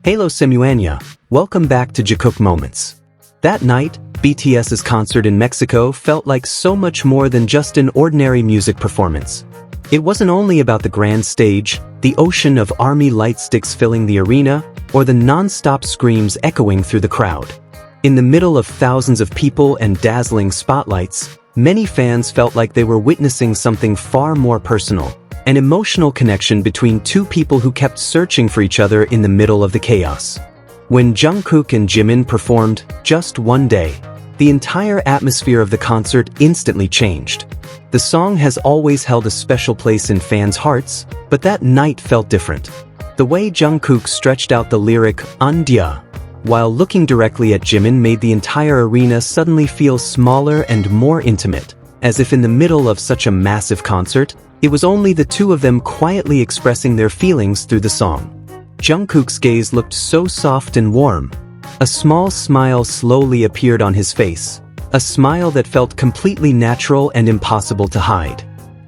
Hello Semuanya, welcome back to Jikook Moments. That night, BTS's concert in Mexico felt like so much more than just an ordinary music performance. It wasn't only about the grand stage, the ocean of army lightsticks filling the arena, or the non-stop screams echoing through the crowd. In the middle of thousands of people and dazzling spotlights, many fans felt like they were witnessing something far more personal. An emotional connection between two people who kept searching for each other in the middle of the chaos. When Jungkook and Jimin performed Just One Day, the entire atmosphere of the concert instantly changed. The song has always held a special place in fans' hearts, but that night felt different. The way Jungkook stretched out the lyric "Andya" while looking directly at Jimin made the entire arena suddenly feel smaller and more intimate, as if in the middle of such a massive concert, it was only the two of them quietly expressing their feelings through the song. Jungkook's gaze looked so soft and warm. A small smile slowly appeared on his face, a smile that felt completely natural and impossible to hide.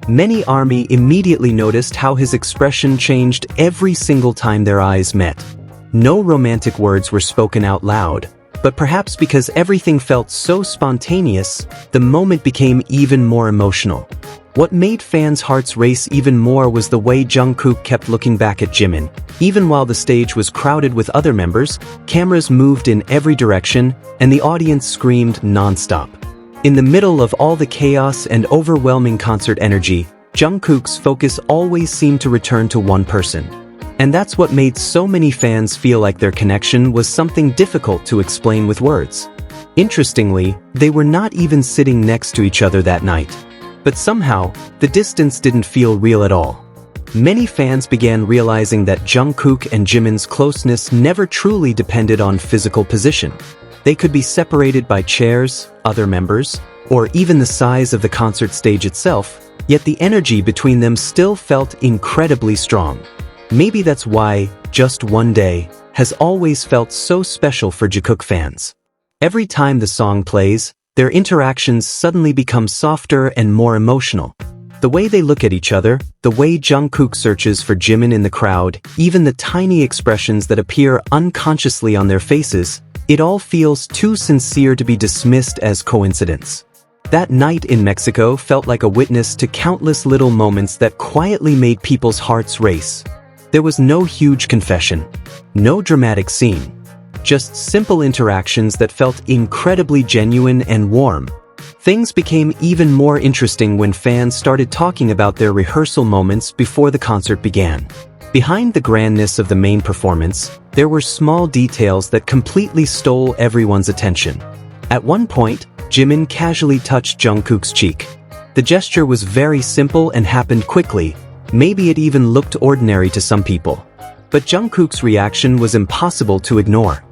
Many ARMY immediately noticed how his expression changed every single time their eyes met. No romantic words were spoken out loud, but perhaps because everything felt so spontaneous, the moment became even more emotional. What made fans' hearts race even more was the way Jungkook kept looking back at Jimin. Even while the stage was crowded with other members, cameras moved in every direction, and the audience screamed non-stop. In the middle of all the chaos and overwhelming concert energy, Jungkook's focus always seemed to return to one person. And that's what made so many fans feel like their connection was something difficult to explain with words. Interestingly, they were not even sitting next to each other that night. But somehow, the distance didn't feel real at all. Many fans began realizing that Jungkook and Jimin's closeness never truly depended on physical position. They could be separated by chairs, other members, or even the size of the concert stage itself, yet the energy between them still felt incredibly strong. Maybe that's why Just One Day has always felt so special for Jikook fans. Every time the song plays, their interactions suddenly become softer and more emotional. The way they look at each other, the way Jungkook searches for Jimin in the crowd, even the tiny expressions that appear unconsciously on their faces, it all feels too sincere to be dismissed as coincidence. That night in Mexico felt like a witness to countless little moments that quietly made people's hearts race. There was no huge confession, no dramatic scene. Just simple interactions that felt incredibly genuine and warm. Things became even more interesting when fans started talking about their rehearsal moments before the concert began. Behind the grandness of the main performance, there were small details that completely stole everyone's attention. At one point, Jimin casually touched Jungkook's cheek. The gesture was very simple and happened quickly. Maybe it even looked ordinary to some people. But Jungkook's reaction was impossible to ignore.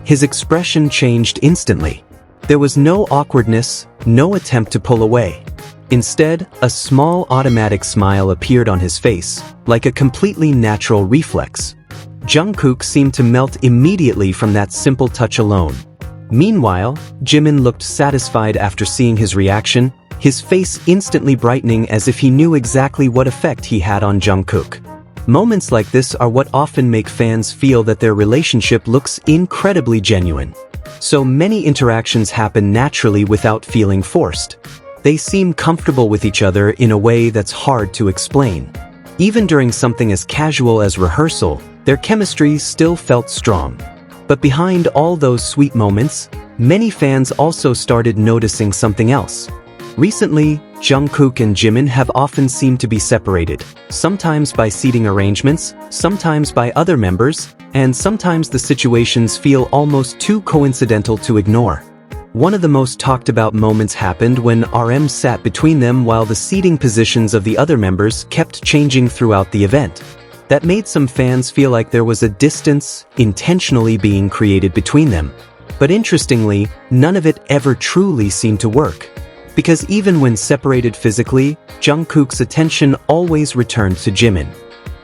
His expression changed instantly. There was no awkwardness, no attempt to pull away. Instead, a small automatic smile appeared on his face, like a completely natural reflex. Jungkook seemed to melt immediately from that simple touch alone. Meanwhile, Jimin looked satisfied after seeing his reaction, his face instantly brightening as if he knew exactly what effect he had on Jungkook. Moments like this are what often make fans feel that their relationship looks incredibly genuine. So many interactions happen naturally without feeling forced. They seem comfortable with each other in a way that's hard to explain. Even during something as casual as rehearsal, their chemistry still felt strong. But behind all those sweet moments, many fans also started noticing something else. Recently, Jungkook and Jimin have often seemed to be separated, sometimes by seating arrangements, sometimes by other members, and sometimes the situations feel almost too coincidental to ignore. One of the most talked about moments happened when RM sat between them while the seating positions of the other members kept changing throughout the event. That made some fans feel like there was a distance intentionally being created between them. But interestingly, none of it ever truly seemed to work. Because even when separated physically, Jungkook's attention always returned to Jimin.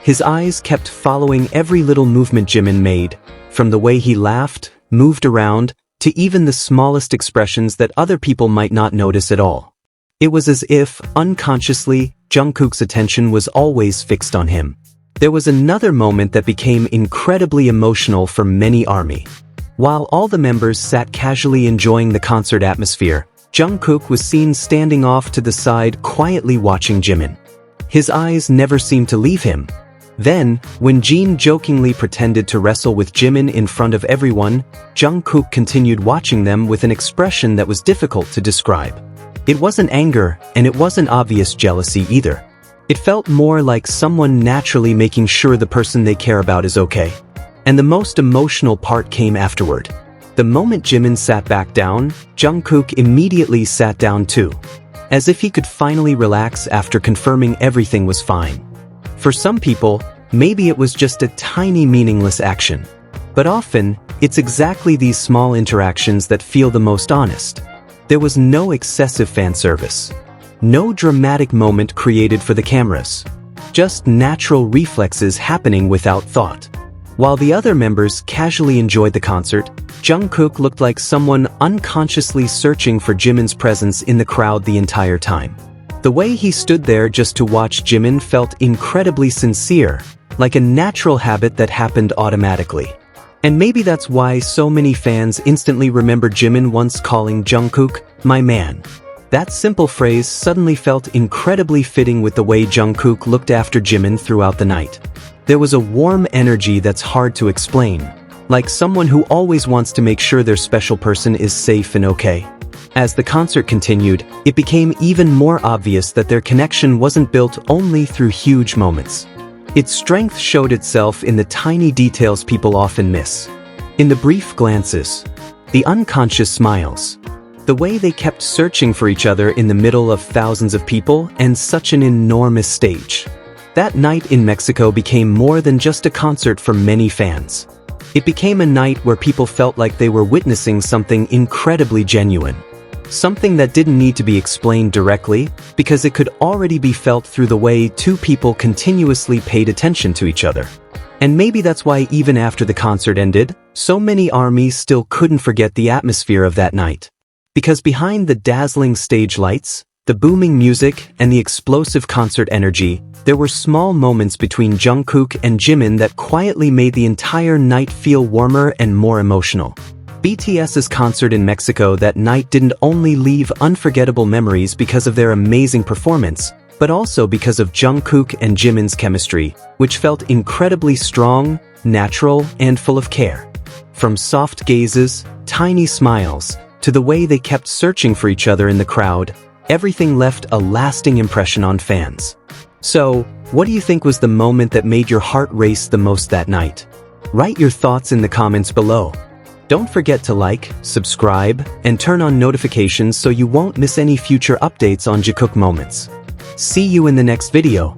His eyes kept following every little movement Jimin made, from the way he laughed, moved around, to even the smallest expressions that other people might not notice at all. It was as if, unconsciously, Jungkook's attention was always fixed on him. There was another moment that became incredibly emotional for many ARMY. While all the members sat casually enjoying the concert atmosphere, Jungkook was seen standing off to the side quietly watching Jimin. His eyes never seemed to leave him. Then, when Jin jokingly pretended to wrestle with Jimin in front of everyone, Jungkook continued watching them with an expression that was difficult to describe. It wasn't anger, and it wasn't obvious jealousy either. It felt more like someone naturally making sure the person they care about is okay. And the most emotional part came afterward. The moment Jimin sat back down, Jungkook immediately sat down too, as if he could finally relax after confirming everything was fine. For some people, maybe it was just a tiny meaningless action. But often, it's exactly these small interactions that feel the most honest. There was no excessive fan service. No dramatic moment created for the cameras. Just natural reflexes happening without thought. While the other members casually enjoyed the concert, Jungkook looked like someone unconsciously searching for Jimin's presence in the crowd the entire time. The way he stood there just to watch Jimin felt incredibly sincere, like a natural habit that happened automatically. And maybe that's why so many fans instantly remember Jimin once calling Jungkook, "my man." That simple phrase suddenly felt incredibly fitting with the way Jungkook looked after Jimin throughout the night. There was a warm energy that's hard to explain, like someone who always wants to make sure their special person is safe and okay. As the concert continued, it became even more obvious that their connection wasn't built only through huge moments. Its strength showed itself in the tiny details people often miss. In the brief glances, the unconscious smiles, the way they kept searching for each other in the middle of thousands of people and such an enormous stage. That night in Mexico became more than just a concert for many fans. It became a night where people felt like they were witnessing something incredibly genuine. Something that didn't need to be explained directly, because it could already be felt through the way two people continuously paid attention to each other. And maybe that's why even after the concert ended, so many ARMYs still couldn't forget the atmosphere of that night. Because behind the dazzling stage lights, the booming music, and the explosive concert energy, there were small moments between Jungkook and Jimin that quietly made the entire night feel warmer and more emotional. BTS's concert in Mexico that night didn't only leave unforgettable memories because of their amazing performance, but also because of Jungkook and Jimin's chemistry, which felt incredibly strong, natural, and full of care. From soft gazes, tiny smiles, to the way they kept searching for each other in the crowd, everything left a lasting impression on fans. So, what do you think was the moment that made your heart race the most that night? Write your thoughts in the comments below. Don't forget to like, subscribe, and turn on notifications so you won't miss any future updates on Jikook moments. See you in the next video.